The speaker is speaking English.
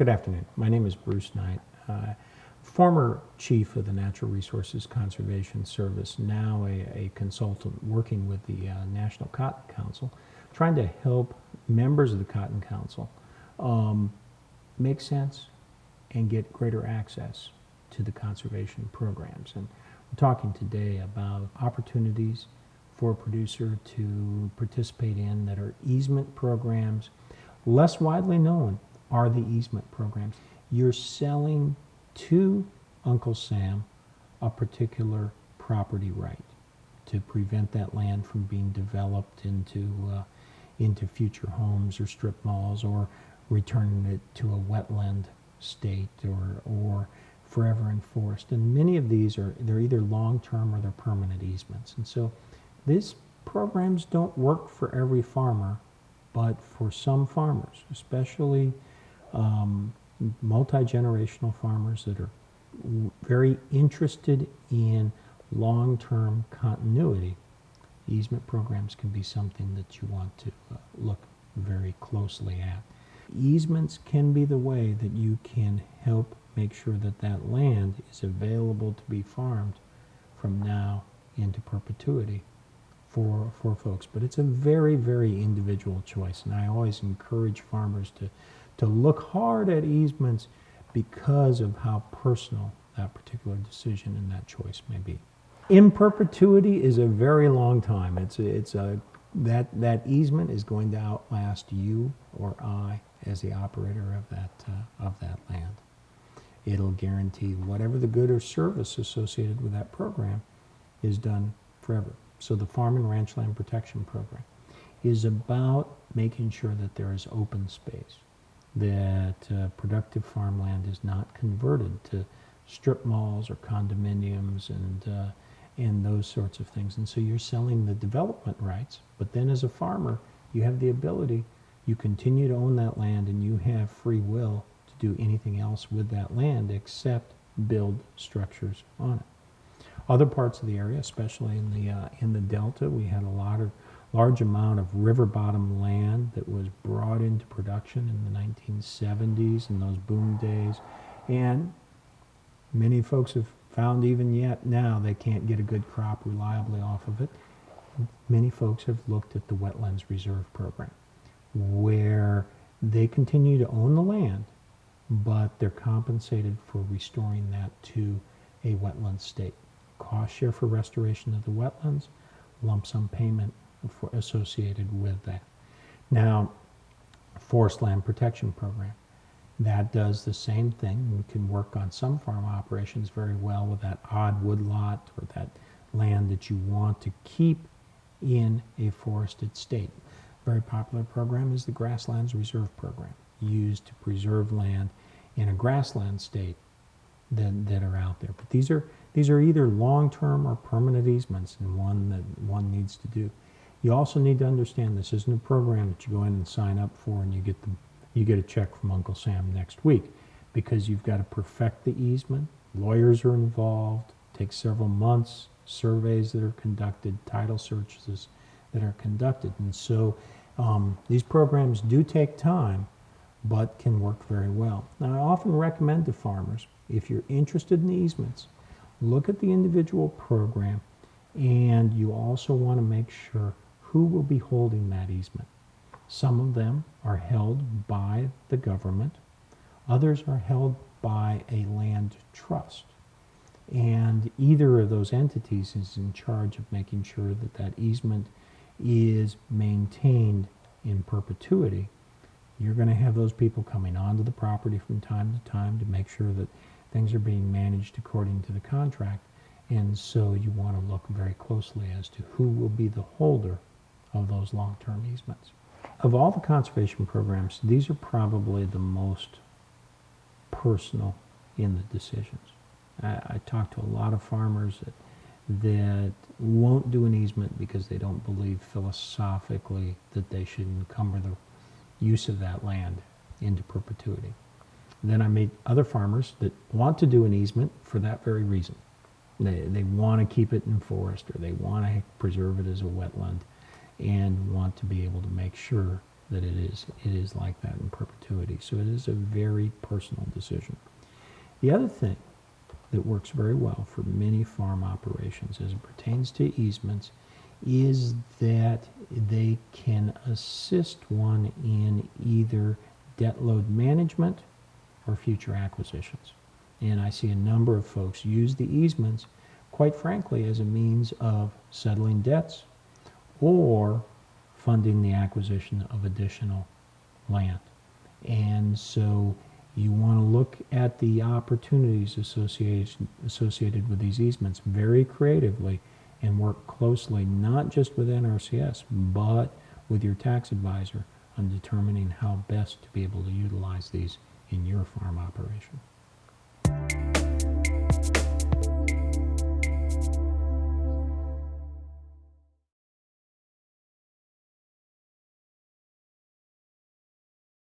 Good afternoon. My name is Bruce Knight, former chief of the Natural Resources Conservation Service, now a consultant working with the National Cotton Council, trying to help members of the Cotton Council make sense and get greater access to the conservation programs. And we're talking today about opportunities for a producer to participate in that are easement programs. Less widely known are the easement programs. You're selling to Uncle Sam a particular property right to prevent that land from being developed into future homes or strip malls, or returning it to a wetland state or forever enforced. And many of these they're either long-term or they're permanent easements. And so these programs don't work for every farmer, but for some farmers, especially multi-generational farmers that are very interested in long-term continuity, easement programs can be something that you want to look very closely at. Easements can be the way that you can help make sure that that land is available to be farmed from now into perpetuity for folks. But it's a very, very individual choice, and I always encourage farmers to look hard at easements because of how personal that particular decision and that choice may be. In perpetuity is a very long time. That easement is going to outlast you or I as the operator of that land. It'll guarantee whatever the good or service associated with that program is done forever. So the Farm and Ranch Land Protection Program is about making sure that there is open space, that productive farmland is not converted to strip malls or condominiums and those sorts of things. And so you're selling the development rights, but then as a farmer, you have the ability, you continue to own that land and you have free will to do anything else with that land except build structures on it. Other parts of the area, especially in the Delta, we had a large amount of river bottom land that was brought into production in the 1970s and those boom days. And many folks have found even yet now they can't get a good crop reliably off of it. Many folks have looked at the Wetlands Reserve program, where they continue to own the land, but they're compensated for restoring that to a wetland state. Cost share for restoration of the wetlands, lump sum payment associated with that. Now, Forest Land Protection Program, that does the same thing. We can work on some farm operations very well with that odd woodlot or that land that you want to keep in a forested state. Very popular program is the Grasslands Reserve program, used to preserve land in a grassland state that are out there. But these are either long-term or permanent easements, and one needs to do. You also need to understand this isn't a program that you go in and sign up for and you get a check from Uncle Sam next week, because you've got to perfect the easement. Lawyers are involved, takes several months, surveys that are conducted, title searches that are conducted. And so these programs do take time, but can work very well. Now, I often recommend to farmers, if you're interested in easements, look at the individual program, and you also want to make sure who will be holding that easement. Some of them are held by the government. Others are held by a land trust. And either of those entities is in charge of making sure that that easement is maintained in perpetuity. You're going to have those people coming onto the property from time to time to make sure that things are being managed according to the contract. And so you want to look very closely as to who will be the holder of those long-term easements. Of all the conservation programs, these are probably the most personal in the decisions. I talk to a lot of farmers that won't do an easement because they don't believe philosophically that they should encumber the use of that land into perpetuity. Then I meet other farmers that want to do an easement for that very reason. They want to keep it in forest, or they want to preserve it as a wetland and want to be able to make sure that it is like that in perpetuity. So it is a very personal decision. The other thing that works very well for many farm operations as it pertains to easements is that they can assist one in either debt load management or future acquisitions. And I see a number of folks use the easements, quite frankly, as a means of settling debts or funding the acquisition of additional land. And so you want to look at the opportunities associated with these easements very creatively and work closely, not just with NRCS, but with your tax advisor on determining how best to be able to utilize these in your farm operation.